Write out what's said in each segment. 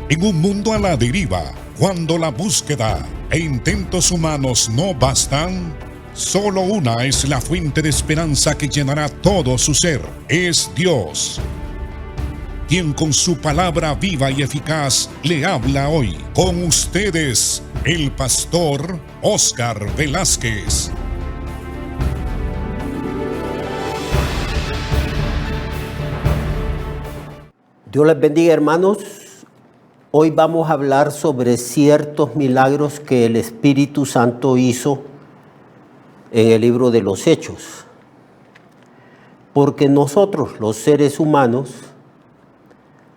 En un mundo a la deriva, cuando la búsqueda e intentos humanos no bastan, solo una es la fuente de esperanza que llenará todo su ser. Es Dios, quien con su palabra viva y eficaz le habla hoy. Con ustedes, el pastor Óscar Velázquez. Dios les bendiga, hermanos. Hoy vamos a hablar sobre ciertos milagros que el Espíritu Santo hizo en el libro de los Hechos. Porque nosotros, los seres humanos,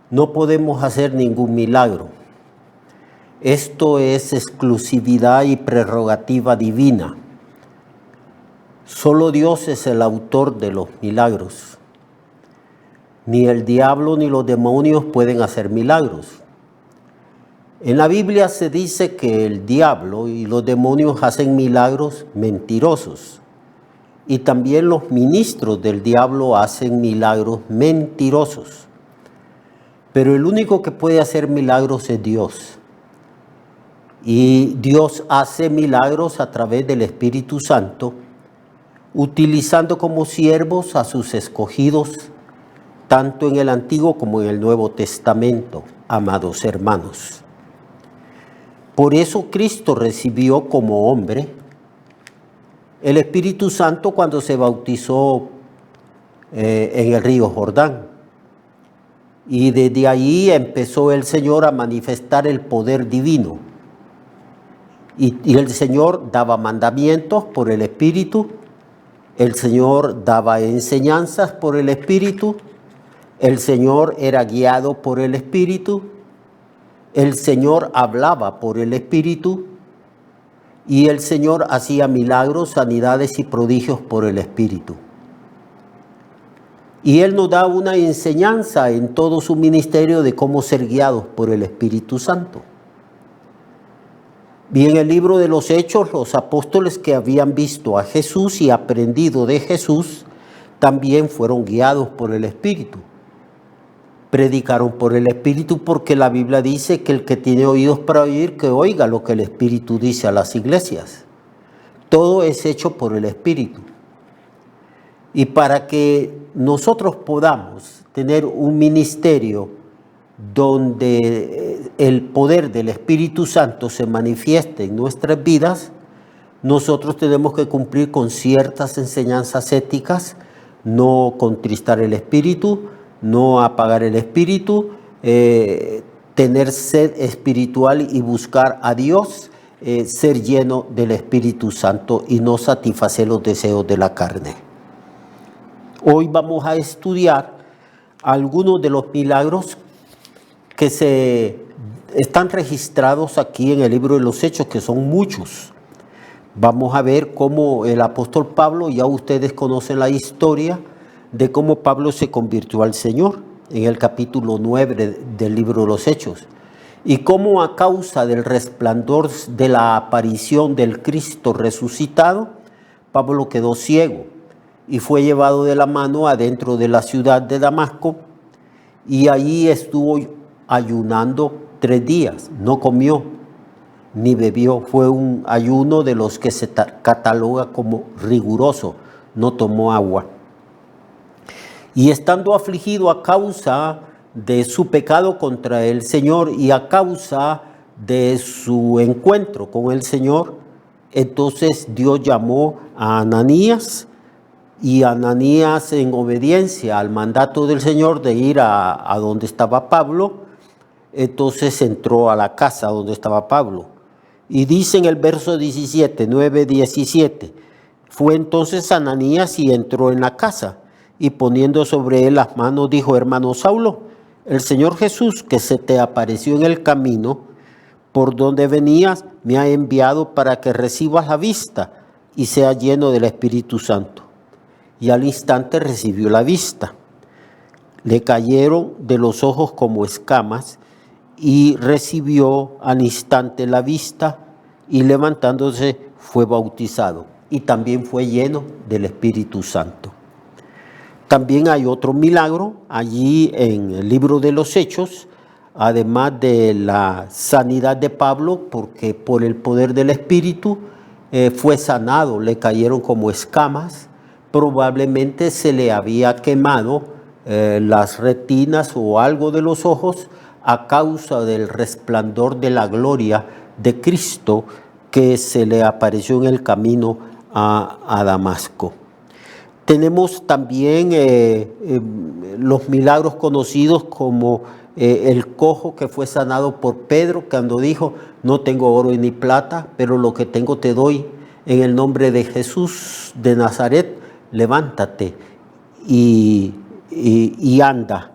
no podemos hacer ningún milagro. Esto es exclusividad y prerrogativa divina. Solo Dios es el autor de los milagros. Ni el diablo ni los demonios pueden hacer milagros. En la Biblia se dice que el diablo y los demonios hacen milagros mentirosos. Y también los ministros del diablo hacen milagros mentirosos. Pero el único que puede hacer milagros es Dios. Y Dios hace milagros a través del Espíritu Santo, utilizando como siervos a sus escogidos, tanto en el Antiguo como en el Nuevo Testamento, amados hermanos. Por eso Cristo recibió como hombre el Espíritu Santo cuando se bautizó en el río Jordán. Y desde ahí empezó el Señor a manifestar el poder divino. Y el Señor daba mandamientos por el Espíritu, el Señor daba enseñanzas por el Espíritu, el Señor era guiado por el Espíritu, el Señor hablaba por el Espíritu y el Señor hacía milagros, sanidades y prodigios por el Espíritu. Y Él nos da una enseñanza en todo su ministerio de cómo ser guiados por el Espíritu Santo. Y en el libro de los Hechos, los apóstoles que habían visto a Jesús y aprendido de Jesús, también fueron guiados por el Espíritu. Predicaron por el Espíritu porque la Biblia dice que el que tiene oídos para oír, que oiga lo que el Espíritu dice a las iglesias. Todo es hecho por el Espíritu. Y para que nosotros podamos tener un ministerio donde el poder del Espíritu Santo se manifieste en nuestras vidas, nosotros tenemos que cumplir con ciertas enseñanzas éticas, no contristar el Espíritu, no apagar el Espíritu, tener sed espiritual y buscar a Dios, ser lleno del Espíritu Santo y no satisfacer los deseos de la carne. Hoy vamos a estudiar algunos de los milagros que se están registrados aquí en el libro de los Hechos, que son muchos. Vamos a ver cómo el apóstol Pablo, ya ustedes conocen la historia de cómo Pablo se convirtió al Señor en el capítulo 9 del libro de los Hechos, y cómo a causa del resplandor de la aparición del Cristo resucitado, Pablo quedó ciego y fue llevado de la mano adentro de la ciudad de Damasco, y allí estuvo ayunando 3 días, no comió ni bebió. Fue un ayuno de los que se cataloga como riguroso, no tomó agua. Y estando afligido a causa de su pecado contra el Señor y a causa de su encuentro con el Señor, entonces Dios llamó a Ananías, y Ananías, en obediencia al mandato del Señor de ir a donde estaba Pablo, entonces entró a la casa donde estaba Pablo. Y dice en el verso 17, 9:17, fue entonces Ananías y entró en la casa, y poniendo sobre él las manos, dijo: hermano Saulo, el Señor Jesús, que se te apareció en el camino por donde venías, me ha enviado para que recibas la vista y seas lleno del Espíritu Santo. Y al instante recibió la vista. Le cayeron de los ojos como escamas, y recibió al instante la vista, y levantándose fue bautizado, y también fue lleno del Espíritu Santo. También hay otro milagro allí en el libro de los Hechos, además de la sanidad de Pablo, porque por el poder del Espíritu fue sanado, le cayeron como escamas, probablemente se le había quemado las retinas o algo de los ojos a causa del resplandor de la gloria de Cristo que se le apareció en el camino a Damasco. Tenemos también los milagros conocidos como el cojo que fue sanado por Pedro, cuando dijo: no tengo oro ni plata, pero lo que tengo te doy. En el nombre de Jesús de Nazaret, levántate y anda.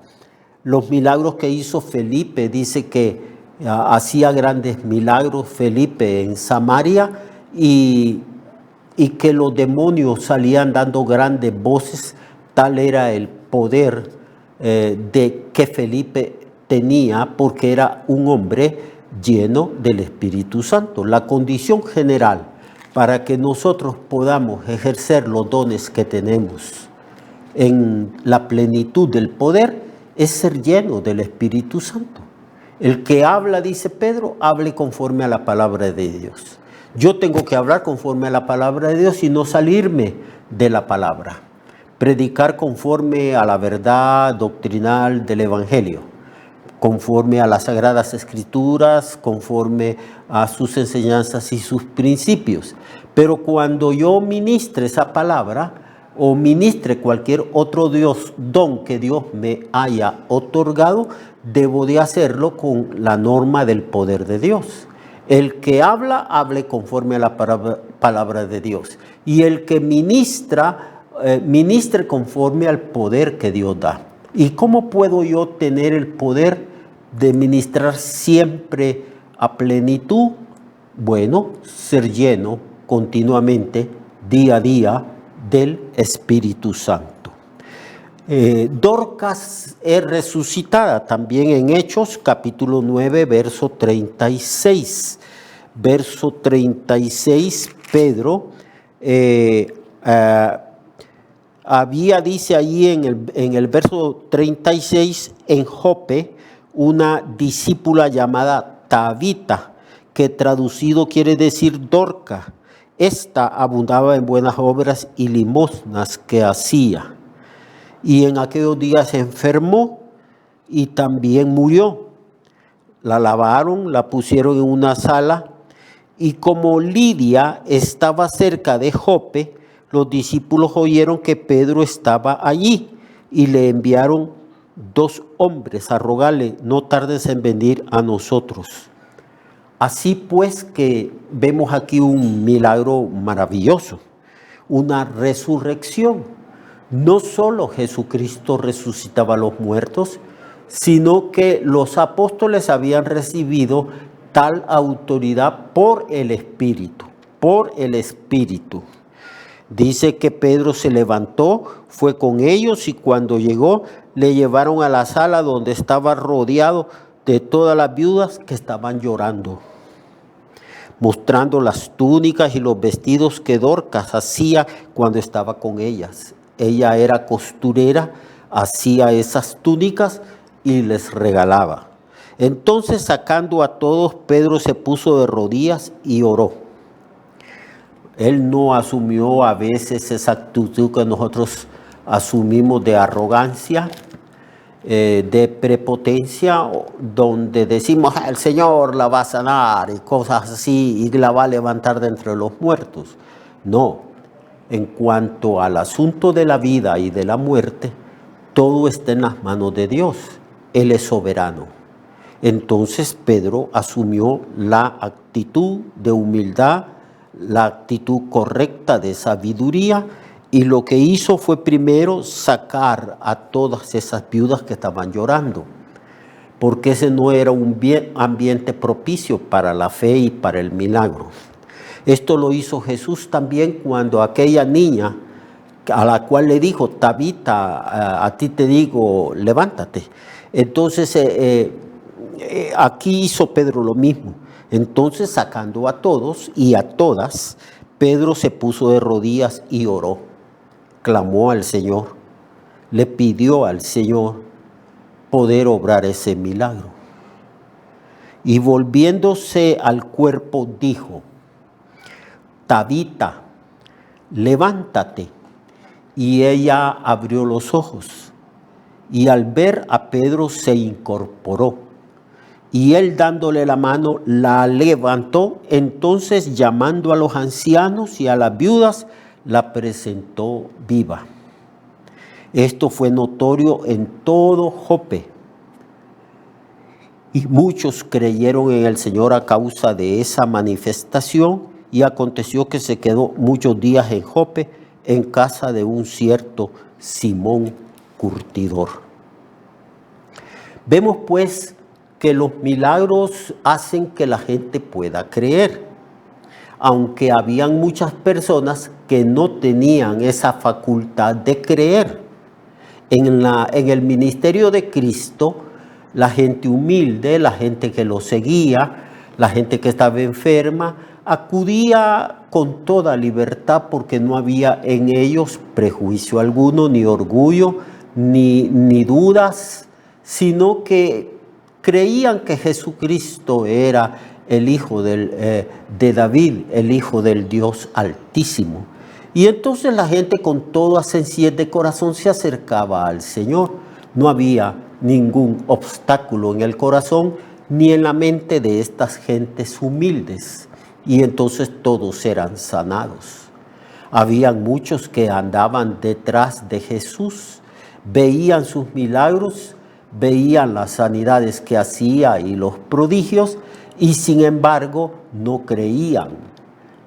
Los milagros que hizo Felipe, dice que hacía grandes milagros Felipe en Samaria y que los demonios salían dando grandes voces. Tal era el poder de que Felipe tenía, porque era un hombre lleno del Espíritu Santo. La condición general para que nosotros podamos ejercer los dones que tenemos en la plenitud del poder es ser lleno del Espíritu Santo. El que habla, dice Pedro, hable conforme a la palabra de Dios. Yo tengo que hablar conforme a la palabra de Dios y no salirme de la palabra. Predicar conforme a la verdad doctrinal del Evangelio, conforme a las Sagradas Escrituras, conforme a sus enseñanzas y sus principios. Pero cuando yo ministre esa palabra o ministre cualquier otro don que Dios me haya otorgado, debo de hacerlo con la norma del poder de Dios. El que habla, hable conforme a la palabra de Dios. Y el que ministra, ministre conforme al poder que Dios da. ¿Y cómo puedo yo tener el poder de ministrar siempre a plenitud? Bueno, ser lleno continuamente, día a día, del Espíritu Santo. Dorcas es resucitada también en Hechos, capítulo 9, verso 36. Verso 36, Pedro había, dice ahí en el verso 36, en Jope, una discípula llamada Tabita, que traducido quiere decir Dorca. Esta abundaba en buenas obras y limosnas que hacía. Y en aquellos días se enfermó y también murió. La lavaron, la pusieron en una sala, y como Lidia estaba cerca de Jope, los discípulos oyeron que Pedro estaba allí y le enviaron 2 hombres a rogarle: no tardes en venir a nosotros. Así pues que vemos aquí un milagro maravilloso, una resurrección. No solo Jesucristo resucitaba a los muertos, sino que los apóstoles habían recibido tal autoridad por el Espíritu, Dice que Pedro se levantó, fue con ellos, y cuando llegó le llevaron a la sala donde estaba rodeado de todas las viudas que estaban llorando, mostrando las túnicas y los vestidos que Dorcas hacía cuando estaba con ellas. Ella era costurera, hacía esas túnicas y les regalaba. Entonces, sacando a todos, Pedro se puso de rodillas y oró. Él no asumió a veces esa actitud que nosotros asumimos de arrogancia, de prepotencia, donde decimos: el Señor la va a sanar y cosas así, y la va a levantar de entre los muertos. No. En cuanto al asunto de la vida y de la muerte, todo está en las manos de Dios. Él es soberano. Entonces Pedro asumió la actitud de humildad, la actitud correcta de sabiduría, y lo que hizo fue primero sacar a todas esas viudas que estaban llorando, porque ese no era un ambiente propicio para la fe y para el milagro. Esto lo hizo Jesús también cuando aquella niña a la cual le dijo: Tabita, a ti te digo, levántate. Entonces aquí hizo Pedro lo mismo. Entonces, sacando a todos y a todas, Pedro se puso de rodillas y oró. Clamó al Señor, le pidió al Señor poder obrar ese milagro. Y volviéndose al cuerpo dijo: Tabita, levántate. Y ella abrió los ojos, y al ver a Pedro se incorporó. Y él, dándole la mano, la levantó. Entonces, llamando a los ancianos y a las viudas, la presentó viva. Esto fue notorio en todo Jope, y muchos creyeron en el Señor a causa de esa manifestación. Y aconteció que se quedó muchos días en Jope, en casa de un cierto Simón curtidor. Vemos pues que los milagros hacen que la gente pueda creer, aunque habían muchas personas que no tenían esa facultad de creer. En el ministerio de Cristo, la gente humilde, la gente que lo seguía, la gente que estaba enferma, acudía con toda libertad, porque no había en ellos prejuicio alguno, ni orgullo, ni dudas, sino que creían que Jesucristo era el hijo de David, el hijo del Dios Altísimo. Y entonces la gente con toda sencillez de corazón se acercaba al Señor. No había ningún obstáculo en el corazón ni en la mente de estas gentes humildes. Y entonces todos eran sanados. Habían muchos que andaban detrás de Jesús, veían sus milagros, veían las sanidades que hacía y los prodigios, y sin embargo no creían.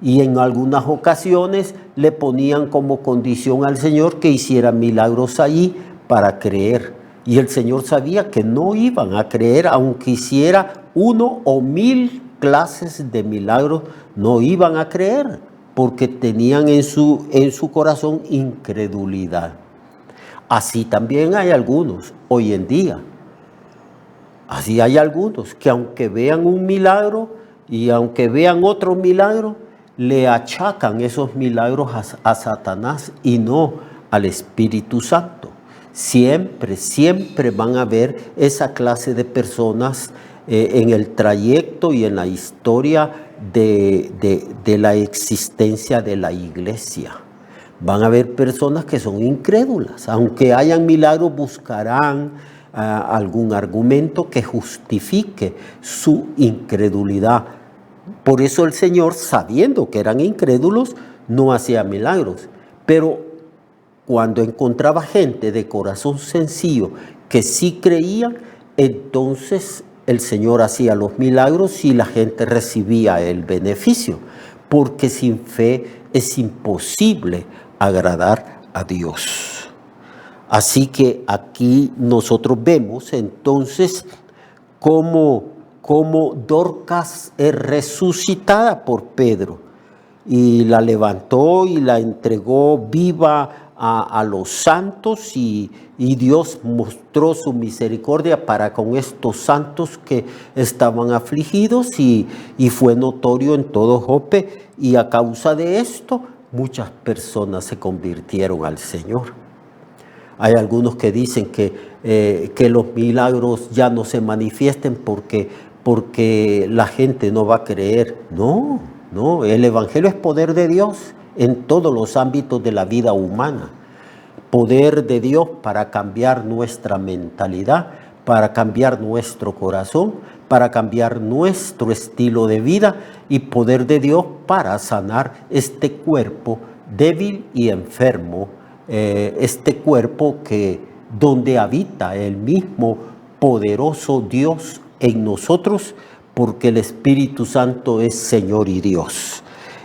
Y en algunas ocasiones le ponían como condición al Señor que hiciera milagros allí para creer. Y el Señor sabía que no iban a creer, aunque hiciera 1 o 1000 clases de milagros, no iban a creer, porque tenían en su corazón incredulidad. Así también hay algunos hoy en día. Así hay algunos que aunque vean un milagro y aunque vean otro milagro, le achacan esos milagros a Satanás y no al Espíritu Santo. Siempre van a haber esa clase de personas en el trayecto y en la historia de la existencia de la iglesia. Van a haber personas que son incrédulas. Aunque hayan milagros, buscarán algún argumento que justifique su incredulidad. Por eso el Señor, sabiendo que eran incrédulos, no hacía milagros. Pero cuando encontraba gente de corazón sencillo que sí creían, entonces el Señor hacía los milagros y la gente recibía el beneficio. Porque sin fe es imposible agradar a Dios. Así que aquí nosotros vemos entonces cómo Dorcas es resucitada por Pedro y la levantó y la entregó viva a los santos, y Dios mostró su misericordia para con estos santos que estaban afligidos, y fue notorio en todo Jope, y a causa de esto muchas personas se convirtieron al Señor. Hay algunos que dicen que los milagros ya no se manifiesten porque la gente no va a creer. No, el Evangelio es poder de Dios en todos los ámbitos de la vida humana. Poder de Dios para cambiar nuestra mentalidad, para cambiar nuestro corazón, para cambiar nuestro estilo de vida, y poder de Dios para sanar este cuerpo débil y enfermo, este cuerpo donde habita el mismo poderoso Dios en nosotros, porque el Espíritu Santo es Señor y Dios.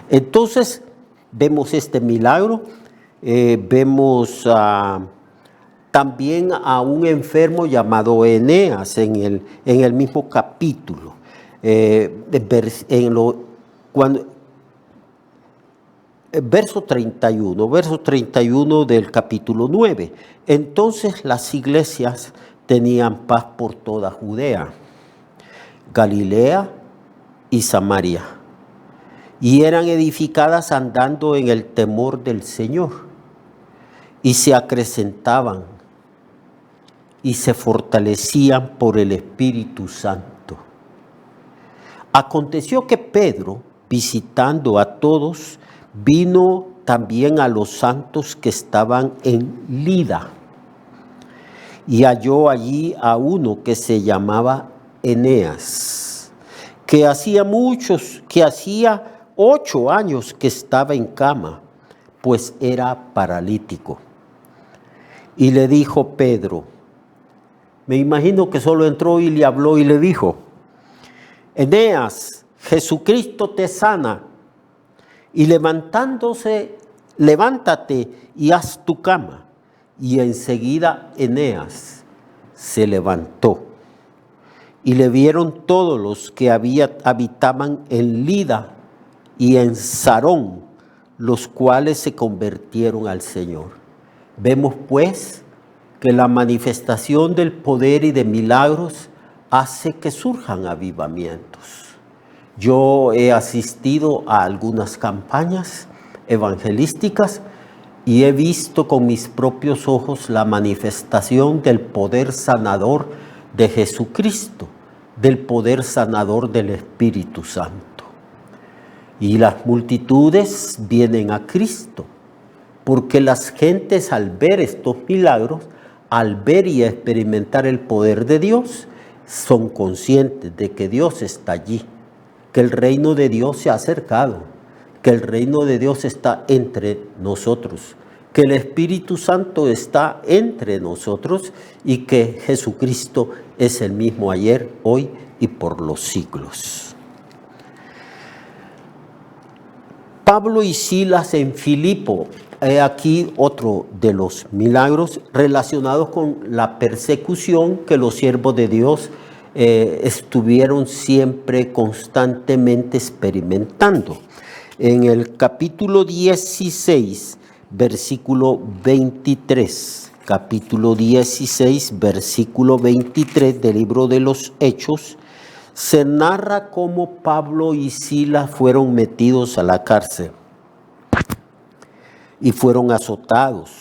Entonces vemos este milagro, vemos también a un enfermo llamado Eneas en el mismo capítulo. Verso 31 del capítulo 9. Entonces las iglesias tenían paz por toda Judea, Galilea y Samaria, y eran edificadas andando en el temor del Señor, y se acrecentaban y se fortalecían por el Espíritu Santo. Aconteció que Pedro, visitando a todos, vino también a los santos que estaban en Lida, y halló allí a uno que se llamaba Eneas, que hacía 8 años que estaba en cama, pues era paralítico. Y le dijo Pedro, me imagino que solo entró y le habló y le dijo, Eneas, Jesucristo te sana. Y levantándose, levántate y haz tu cama. Y enseguida Eneas se levantó. Y le vieron todos los que habitaban en Lida y en Sarón, los cuales se convirtieron al Señor. Vemos pues que la manifestación del poder y de milagros hace que surjan avivamientos. Yo he asistido a algunas campañas evangelísticas y he visto con mis propios ojos la manifestación del poder sanador de Jesucristo, del poder sanador del Espíritu Santo. Y las multitudes vienen a Cristo, porque las gentes al ver estos milagros, al ver y experimentar el poder de Dios, son conscientes de que Dios está allí, que el reino de Dios se ha acercado, que el reino de Dios está entre nosotros, que el Espíritu Santo está entre nosotros y que Jesucristo es el mismo ayer, hoy y por los siglos. Pablo y Silas en Filipo, he aquí otro de los milagros relacionados con la persecución que los siervos de Dios estuvieron siempre constantemente experimentando. En el capítulo 16, versículo 23, capítulo 16, versículo 23 del libro de los Hechos, se narra cómo Pablo y Silas fueron metidos a la cárcel y fueron azotados.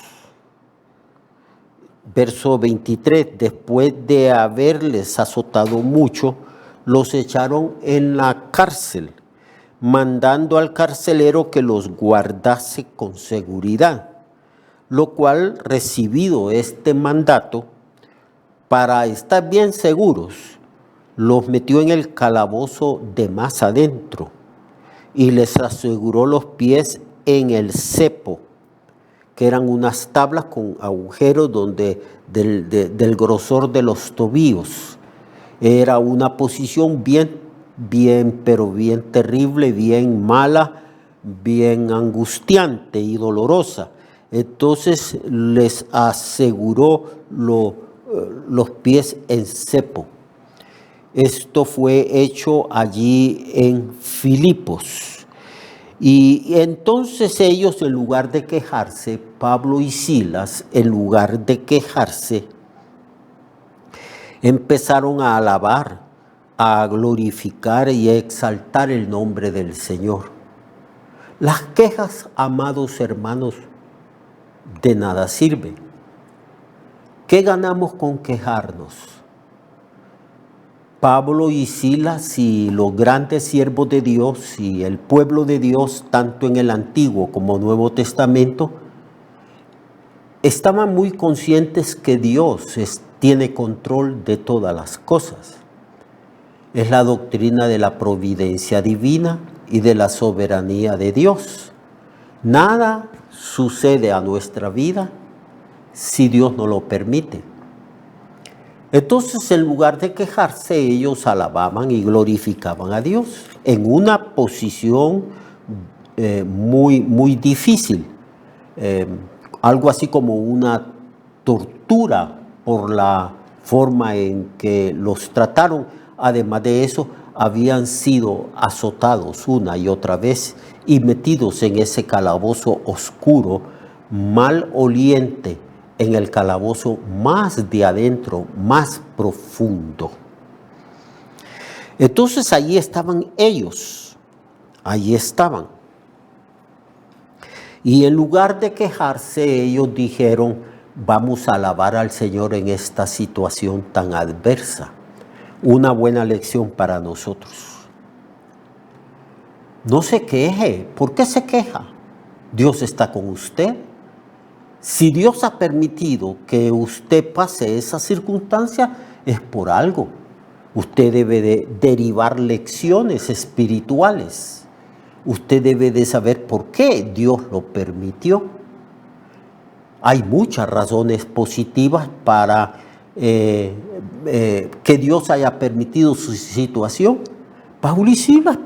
Verso 23, después de haberles azotado mucho, los echaron en la cárcel, mandando al carcelero que los guardase con seguridad, lo cual, recibido este mandato, para estar bien seguros, los metió en el calabozo de más adentro y les aseguró los pies en el cepo, que eran unas tablas con agujeros del grosor de los tobillos. Era una posición pero bien terrible, bien mala, bien angustiante y dolorosa. Entonces les aseguró los pies en cepo. Esto fue hecho allí en Filipos. Y entonces ellos, en lugar de quejarse, Pablo y Silas, en lugar de quejarse, empezaron a alabar, a glorificar y a exaltar el nombre del Señor. Las quejas, amados hermanos, de nada sirven. ¿Qué ganamos con quejarnos? Pablo y Silas y los grandes siervos de Dios y el pueblo de Dios, tanto en el Antiguo como Nuevo Testamento, estaban muy conscientes que Dios tiene control de todas las cosas. Es la doctrina de la providencia divina y de la soberanía de Dios. Nada sucede a nuestra vida si Dios no lo permite. Entonces, en lugar de quejarse, ellos alababan y glorificaban a Dios en una posición muy difícil, algo así como una tortura por la forma en que los trataron. Además de eso, habían sido azotados una y otra vez y metidos en ese calabozo oscuro, maloliente, en el calabozo más de adentro, más profundo. Entonces allí estaban ellos, allí estaban. Y en lugar de quejarse, ellos dijeron, vamos a alabar al Señor en esta situación tan adversa. Una buena lección para nosotros. No se queje. ¿Por qué se queja? Dios está con usted. Si Dios ha permitido que usted pase esa circunstancia, es por algo. Usted debe de derivar lecciones espirituales. Usted debe de saber por qué Dios lo permitió. Hay muchas razones positivas para que Dios haya permitido su situación. Pablo y Silas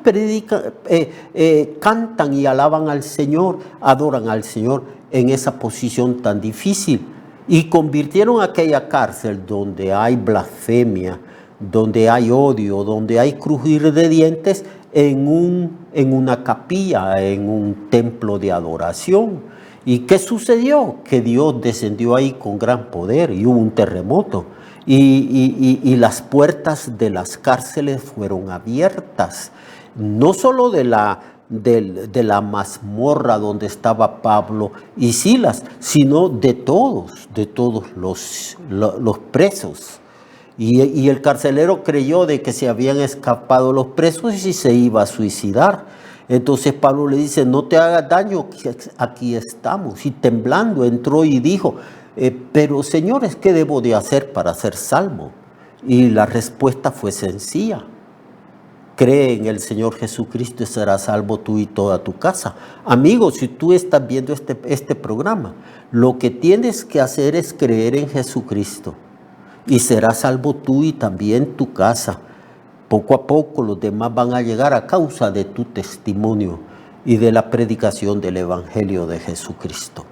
cantan y alaban al Señor, adoran al Señor en esa posición tan difícil y convirtieron aquella cárcel donde hay blasfemia, donde hay odio, donde hay crujir de dientes en una capilla, en un templo de adoración. ¿Y qué sucedió? Que Dios descendió ahí con gran poder y hubo un terremoto. Y las puertas de las cárceles fueron abiertas, no solo de la mazmorra donde estaba Pablo y Silas, sino de todos los presos. Y el carcelero creyó de que se habían escapado los presos y se iba a suicidar. Entonces Pablo le dice, no te hagas daño, aquí estamos. Y temblando entró y dijo, pero señores, ¿qué debo de hacer para ser salvo? Y la respuesta fue sencilla. Cree en el Señor Jesucristo y serás salvo tú y toda tu casa. Amigo, si tú estás viendo este programa, lo que tienes que hacer es creer en Jesucristo y serás salvo tú y también tu casa. Poco a poco los demás van a llegar a causa de tu testimonio y de la predicación del Evangelio de Jesucristo.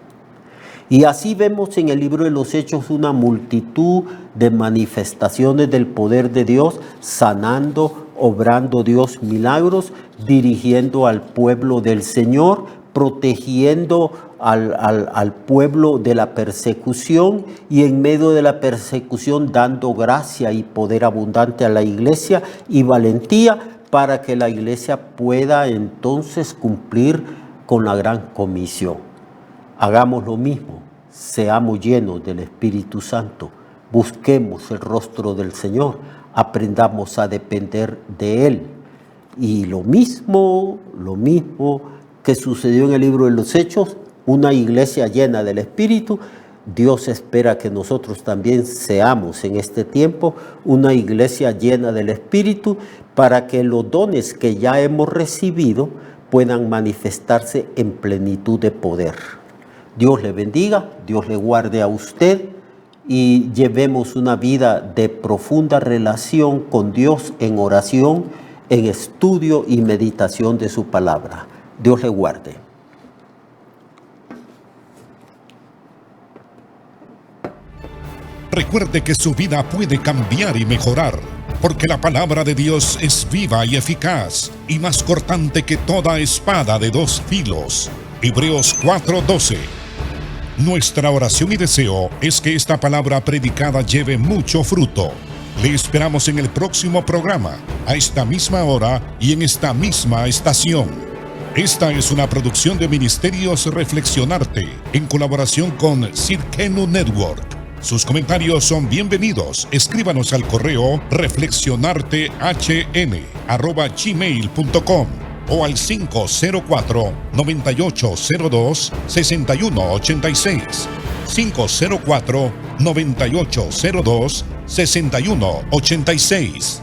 Y así vemos en el libro de los Hechos una multitud de manifestaciones del poder de Dios, sanando, obrando Dios milagros, dirigiendo al pueblo del Señor, protegiendo al pueblo de la persecución y en medio de la persecución dando gracia y poder abundante a la iglesia y valentía para que la iglesia pueda entonces cumplir con la gran comisión. Hagamos lo mismo, seamos llenos del Espíritu Santo, busquemos el rostro del Señor, aprendamos a depender de Él. Y lo mismo que sucedió en el libro de los Hechos, una iglesia llena del Espíritu, Dios espera que nosotros también seamos en este tiempo una iglesia llena del Espíritu para que los dones que ya hemos recibido puedan manifestarse en plenitud de poder. Dios le bendiga, Dios le guarde a usted y llevemos una vida de profunda relación con Dios en oración, en estudio y meditación de su palabra. Dios le guarde. Recuerde que su vida puede cambiar y mejorar, porque la palabra de Dios es viva y eficaz, y más cortante que toda espada de dos filos. Hebreos 4:12. Nuestra oración y deseo es que esta palabra predicada lleve mucho fruto. Le esperamos en el próximo programa, a esta misma hora y en esta misma estación. Esta es una producción de Ministerios Reflexionarte, en colaboración con Cirkenu Network. Sus comentarios son bienvenidos. Escríbanos al correo reflexionartehn@gmail.com o al 504-9802-6186. 504-9802-6186.